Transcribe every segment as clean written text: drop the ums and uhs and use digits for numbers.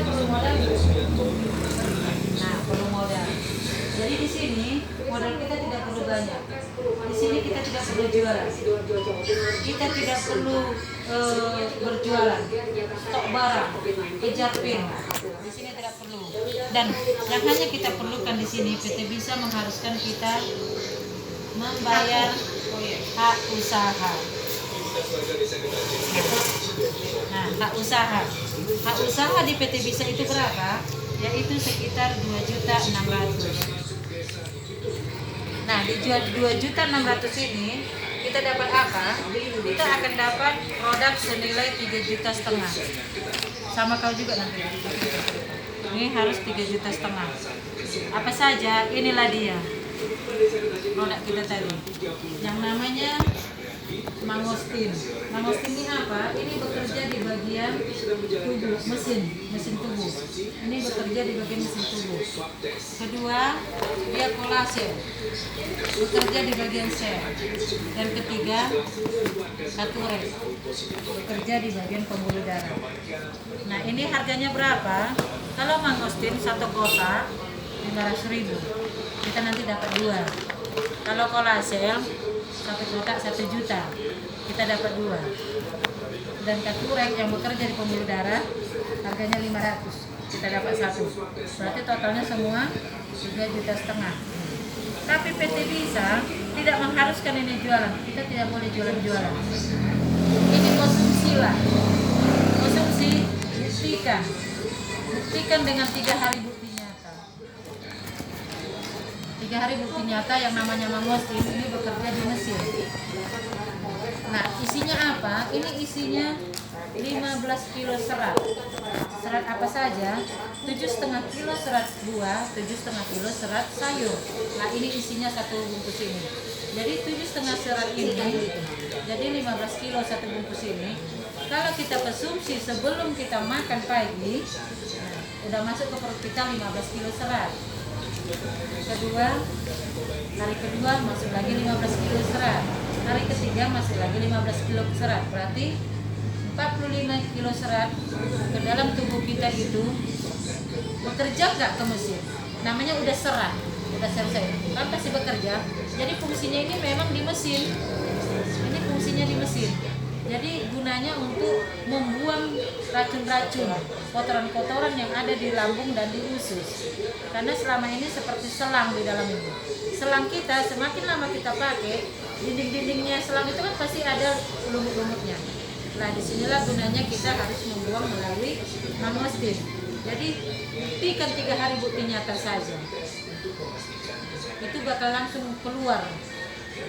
perlu modal. Nah, perlu modal. Jadi di sini modal kita tidak perlu banyak. Di sini kita tidak perlu jualan. Kita tidak perlu berjualan, stok barang, kejar pin. Di sini tidak perlu. Dan yang hanya kita perlukan di sini, PT Bisa mengharuskan kita membayar hak usaha. Nah, hak usaha. Hak usaha di PT Bisa itu berapa? Yaitu sekitar 2.600.000. Nah, di 2.600.000 ini kita dapat apa? Kita akan dapat produk senilai 3,5 juta. Sama kau juga nanti. Ini harus 3,5 juta. Apa saja? Inilah dia produk kita tadi. Yang namanya mangostin. Mangostin ini apa? Ini bekerja di bagian tubuh, mesin tubuh. Ini bekerja di bagian mesin tubuh. Kedua, dia kolagen, bekerja di bagian sel. Dan ketiga, katurek, bekerja di bagian pembuluh darah. Nah, ini harganya berapa? Kalau mangostin satu kotak 500.000, kita nanti dapat 2. Kalau kolagen satu kotak 1 juta, kita dapat 2. Dan katurek yang bekerja di pembuluh darah harganya 500, kita dapat 1. Berarti totalnya semua 3,5 juta. Tapi PT Bisa tidak mengharuskan ini jualan. Kita tidak boleh jualan-jualan. Ini konsumsi lah. Konsumsi, buktikan dengan 3 hari bukti nyata. 3 hari bukti nyata yang namanya mangostin ini bekerja di mesin. Nah, isinya apa? Ini isinya 15 kilo serat. Serat apa saja? 7,5 kilo serat buah, 7,5 kilo serat sayur. Nah, ini isinya satu bungkus ini. Jadi 7,5 serat ini, jadi 15 kilo satu bungkus ini. Kalau kita konsumsi sebelum kita makan pagi, nah, udah masuk ke perut kita 15 kilo serat. Hari kedua masuk lagi 15 kilo serat. Hari ketiga masuk lagi 15 kilo serat. Berarti 45 kilo serat ke dalam tubuh kita itu bekerja nggak ke mesin? Namanya udah serat, udah selesai. Kan pasti bekerja. Jadi fungsinya ini memang di mesin. Ini fungsinya di mesin. Jadi gunanya untuk membuang racun-racun, kotoran-kotoran yang ada di lambung dan di usus. Karena selama ini seperti selang di dalam ini. Selang kita semakin lama kita pakai, dinding-dindingnya selang itu kan pasti ada lumut-lumutnya. Nah, disinilah gunanya kita harus membuang melalui mangostin. Jadi buktikan 3 hari bukti nyata saja. Itu bakal langsung keluar.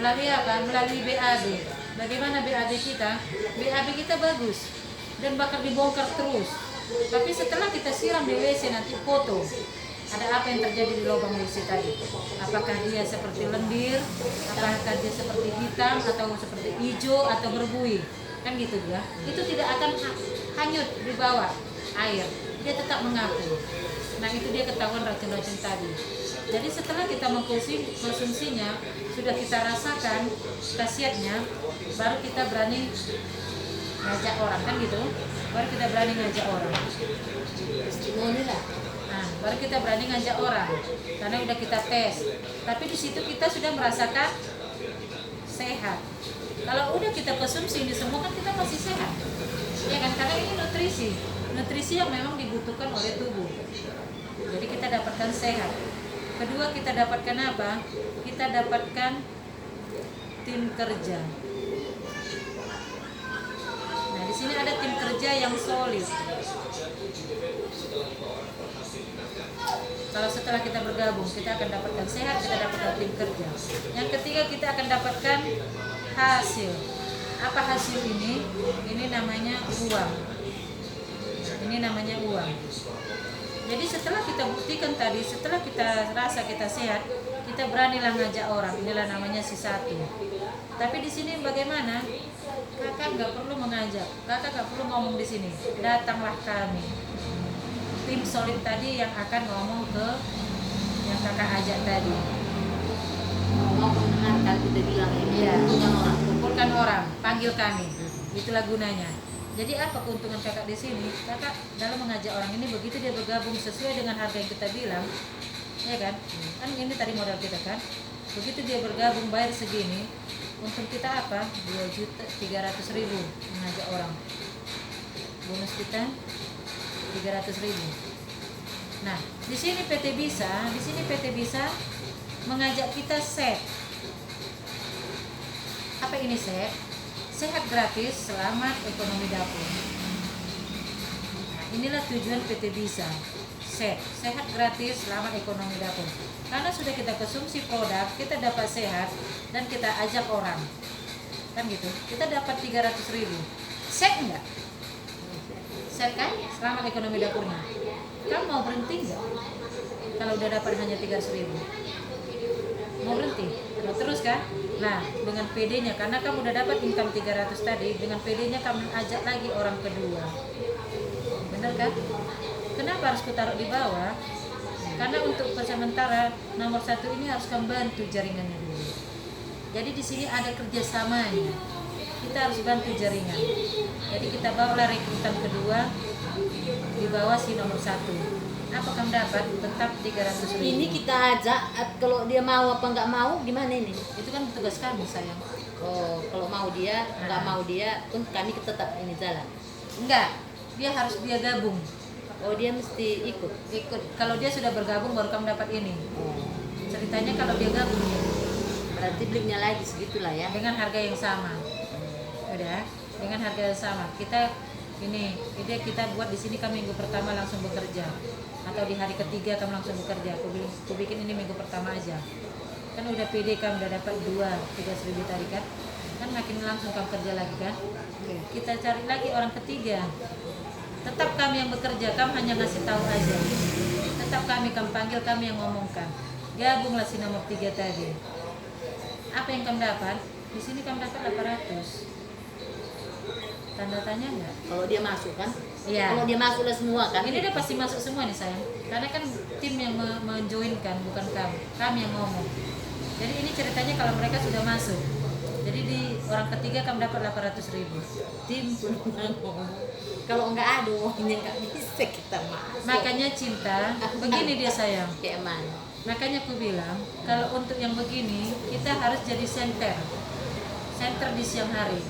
Melalui apa? Melalui BAB. Bagaimana BAB kita? BAB kita bagus dan bakal dibongkar terus. Tapi setelah kita siram di WC nanti foto. Ada apa yang terjadi di lubang WC tadi? Apakah dia seperti lendir? Apakah dia seperti hitam atau seperti hijau atau berbuih? Kan gitu dia. Itu tidak akan hanyut di bawah air. Dia tetap mengapung. Nah, itu dia ketahuan racun-racun tadi. Jadi setelah kita mengkonsumsinya, sudah kita rasakan khasiatnya, baru kita berani ngajak orang, kan gitu. Baru kita berani ngajak orang. Nah, baru kita berani ngajak orang, karena udah kita tes. Tapi di situ kita sudah merasakan sehat. Kalau udah kita konsumsi ini semua kan kita masih sehat, ya kan? Karena ini nutrisi yang memang dibutuhkan oleh tubuh. Jadi kita dapatkan sehat. Kedua, kita dapatkan apa? Kita dapatkan tim kerja. Nah, di sini ada tim kerja yang solid. Kalau setelah kita bergabung, kita akan dapatkan sehat, kita dapatkan tim kerja. Yang ketiga, kita akan dapatkan hasil. Apa hasil ini? Ini namanya uang. Ini namanya uang. Jadi setelah kita buktikan tadi, setelah kita rasa kita sehat, kita beranilah ngajak orang. Inilah namanya si satu. Tapi di sini bagaimana? Kakak nggak perlu mengajak, kakak nggak perlu ngomong di sini. Datanglah kami, tim solid tadi yang akan ngomong ke yang kakak ajak tadi. Mau mendengarkan kita bilang ini, Iya. kumpulkan orang. Kumpulkan orang, panggil kami. Itulah gunanya. Jadi apa keuntungan kakak di sini? Kakak dalam mengajak orang ini, begitu dia bergabung sesuai dengan harga yang kita bilang, ya kan? Kan ini tadi modal kita kan. Begitu dia bergabung bayar segini, untung kita apa? 2.300.000 mengajak orang. Bonus kita 300.000. Nah, di sini PT Bisa mengajak kita set. Apa ini set? Sehat gratis, selamat ekonomi dapur. Nah, inilah tujuan PT Bisa. Set, sehat gratis, selamat ekonomi dapur. Karena sudah kita konsumsi produk, kita dapat sehat dan kita ajak orang. Kan gitu. Kita dapat 300.000. Set enggak? Set kan? Selamat ekonomi dapurnya. Kamu mau berhenti enggak? Kalau udah dapat hanya 300.000. Mau berhenti? Mau terus kan? Nah, dengan PD-nya, karena kamu udah dapat income 300 tadi, dengan PD-nya kamu ajak lagi orang kedua. Bener kan? Kenapa harus kutaruh di bawah? Karena untuk sementara nomor 1 ini harus kamu bantu jaringannya dulu. Jadi di sini ada kerjasamanya. Kita harus bantu jaringan. Jadi kita bawalah rekrutan kedua di bawah si nomor 1. Apa kamu dapat? Tetap 300.000. Ini kita ajak, kalau dia mau apa nggak mau gimana ini? Itu kan tugas kami sayang. Oh, kalau mau dia, nggak mau dia pun kami tetap ini jalan. Enggak, dia harus gabung. Oh, dia mesti ikut. Kalau dia sudah bergabung baru kamu dapat ini. Oh, Ceritanya kalau dia gabung berarti belinya lagi segitulah ya. dengan harga yang sama. Udah, dengan harga yang sama. Kita kita buat di sini kami minggu pertama langsung bekerja. Atau di hari ketiga kamu langsung bekerja. Aku bikin ini minggu pertama aja. Kan udah PD kamu udah dapat 300.000 tadi kan. Kan makin langsung kamu kerja lagi kan. Kita cari lagi orang ketiga. Tetap kami yang bekerja, kamu hanya ngasih tahu aja. Tetap kamu panggil, kami yang ngomongkan. Gabunglah si nomor 3 tadi. Apa yang kamu dapat? Di sini kamu dapat 800. Tanda tanya enggak? Kalau dia masuk kan? Iya. Kalau dia masuk udah semua kan? Ini udah pasti masuk semua nih sayang. Karena kan tim yang menjoinkan, bukan kamu. Kami yang ngomong. Jadi ini ceritanya kalau mereka sudah masuk. Jadi di orang ketiga kamu dapat 800.000. Tim kalau nggak ada uangnya nggak bisa kita masuk. Makanya cinta, begini dia sayang. Kayak mana? Makanya aku bilang, kalau untuk yang begini kita harus jadi center di siang hari.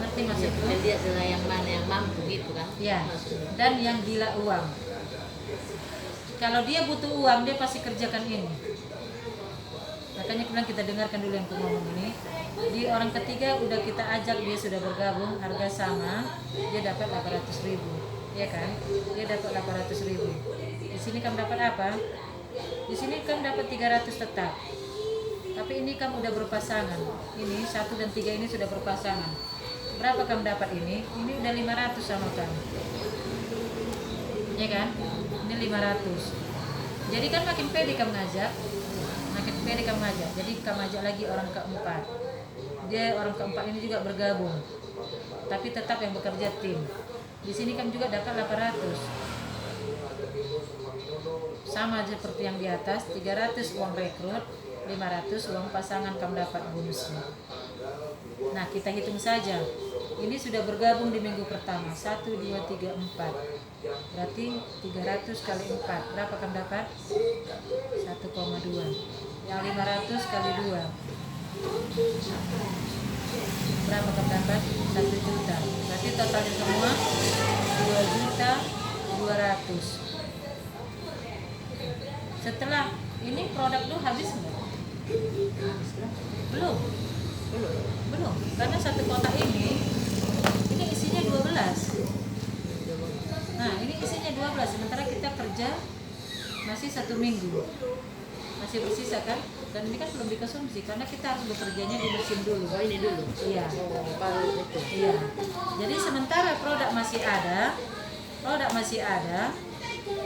Ngerti maksudku? Dan dia adalah yang mana yang mampu gitu kan? Ya. Maksudnya. Dan yang gila uang. Kalau dia butuh uang, dia pasti kerjakan ini. Makanya aku bilang kita dengarkan dulu yang aku ngomong ini. Di orang ketiga udah kita ajak, dia sudah bergabung, harga sama, dia dapat 800.000, ya kan? Dia dapat 800.000. Di sini kamu dapat apa? Di sini kamu dapat 300 tetap. Tapi ini kamu udah berpasangan. Ini 1 dan 3 ini sudah berpasangan. Berapa kamu dapat ini? Ini udah 500 sama kamu. Ya kan? Ini 500. Jadi kan makin pede kamu ngajak. Makin pede kamu ngajak. Jadi kamu ajak lagi orang keempat. Dia orang keempat ini juga bergabung. Tapi tetap yang bekerja tim. Di sini kamu juga dapat 800. Sama aja seperti yang di atas, 300 uang rekrut, 500 uang pasangan kamu dapat bonusnya. Nah, kita hitung saja. Ini sudah bergabung di minggu pertama. 1, 2, 3, 4. Berarti 300 kali 4. Berapa kamu dapat? 1,2. Yang 500 kali 2. Berapa kamu dapat? 1 juta. Berarti totalnya semua 2.200.000. Setelah ini produk lu habis enggak? Belum. Karena satu kotak ini isinya 12. Nah, ini isinya 12. Sementara kita kerja masih 1 minggu. Masih bersisa kan? Dan ini kan belum dikonsumsi karena kita harus bekerjanya di mesin dulu. Oh, ini dulu. Iya. Oh, baru itu. Iya. Jadi sementara produk masih ada,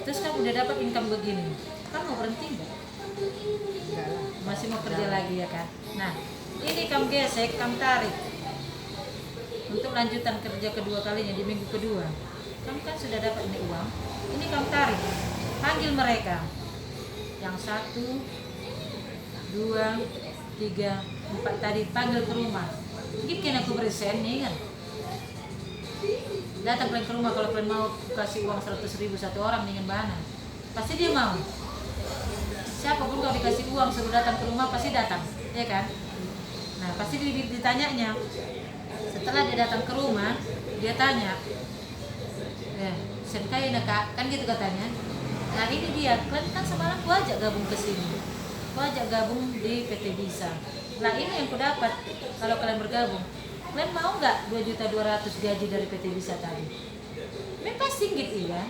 terus kamu udah dapat income begini, kamu mau berhenti nggak? Masih mau kerja lagi ya kan? Nah, ini kamu gesek, kamu tarik untuk lanjutan kerja kedua kalinya di minggu kedua. Kamu kan sudah dapat ini uang, ini kamu tarik, panggil mereka. Yang 1, 2, 3, 4 tadi panggil ke rumah. Gimana aku present nih kan? datang kalian ke rumah, kalau kalian mau kasih uang 100.000 satu orang dengan Bana, pasti dia mau. Siapapun kalau dikasih uang suruh datang ke rumah pasti datang, ya kan? Nah pasti ditanyanya. Setelah dia datang ke rumah, dia tanya, ya, senkai kak, kan gitu katanya. Nah ini dia, kalian kan semalam gua ajak gabung ke sini, gua ajak gabung di PT Bisa. Nah ini yang ku dapat kalau kalian bergabung. Kalian mau nggak 2.200.000 gaji dari PT Bisa tadi? Memang pasti gitu ya.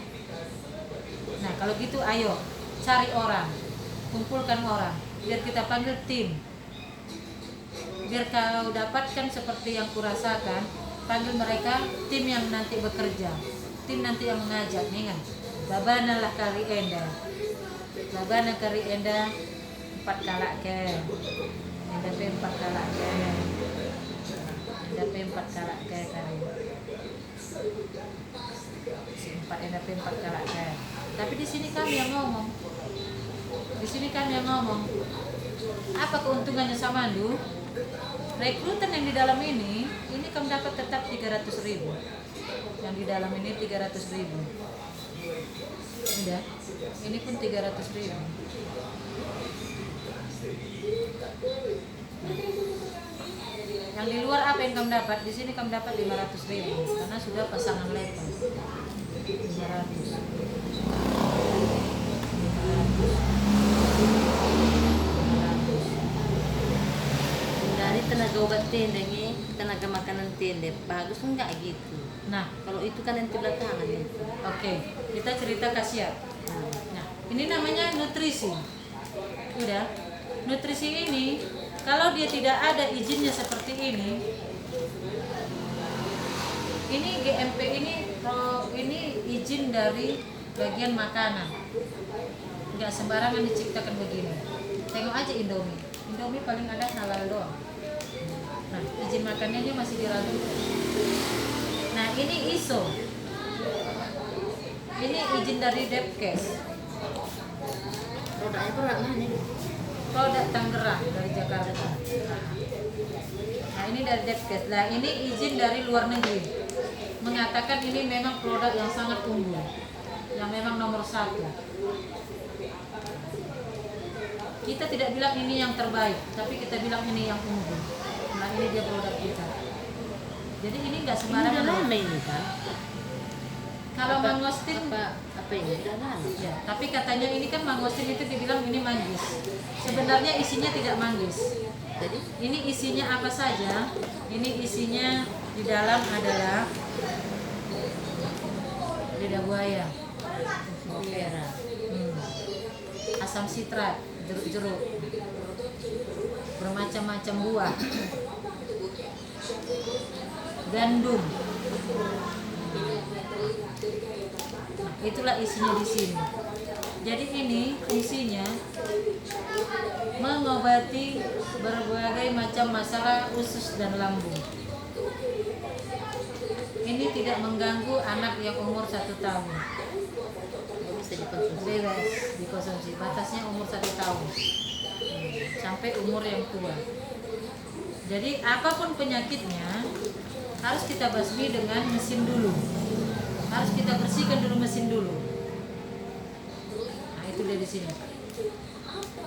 Nah kalau gitu ayo cari orang, kumpulkan orang, biar kita panggil tim. Biar kau dapatkan seperti yang kurasakan, panggil mereka tim yang nanti bekerja, tim nanti yang mengajak nih kan. Babana lah kari enda, babana kari enda 4 kalak ke, enda pe 4 kalak ke, enda pe 4 kalak ke kari, 4 enda pe 4 kalak ke. Tapi di sini kami yang ngomong, di sini kami yang ngomong. Apa keuntungannya Samandu? Rekrutan yang di dalam ini kamu dapat tetap 300.000. Yang di dalam ini 300.000. Udah, ini pun 300.000. Yang di luar apa yang kamu dapat? Di sini kamu dapat 500.000 karena sudah pasangan level. 500. Dari tenaga obat tendanya, tenaga makanan tenda, bagus enggak gitu? Nah, Kalau itu kan yang di belakangan itu. oke, kita cerita kasiat. Nah, ini namanya nutrisi. Udah, nutrisi ini kalau dia tidak ada izinnya seperti ini GMP ini izin dari bagian makanan. Nggak sembarangan diciptakan begini. Tengok aja Indomie paling ada halal doang. Nah, izin makannya dia masih diragukan. Nah, ini ISO. Ini izin dari Depkes. Produknya produk mana? Produk Tangerang dari Jakarta. Nah, ini dari Depkes. Nah, ini izin dari luar negeri. Mengatakan ini memang produk yang sangat unggul. Yang memang nomor 1. Kita tidak bilang ini yang terbaik, tapi kita bilang ini yang unggul. Nah, ini dia produk kita. Jadi ini nggak Ini sembarangan. udah lama ini kan? Kalau mangostin, Apa ini? Udah lama. ya, tapi katanya ini kan mangostin itu dibilang ini manggis. Sebenarnya isinya tidak manggis. Jadi Ini isinya apa saja? Ini isinya di dalam adalah lidah buaya, merah. asam sitrat, jeruk-jeruk, bermacam-macam buah, gandum. Nah, itulah isinya di sini. Jadi ini fungsinya mengobati berbagai macam masalah usus dan lambung. Ini tidak mengganggu anak yang umur 1 tahun. Bisa dikonsumsi. Bebas dikonsumsi. Batasnya umur 1 tahun sampai umur yang tua. Jadi apapun penyakitnya harus kita basmi dengan mesin dulu. Harus kita bersihkan dulu mesin dulu. Nah itu dari sini.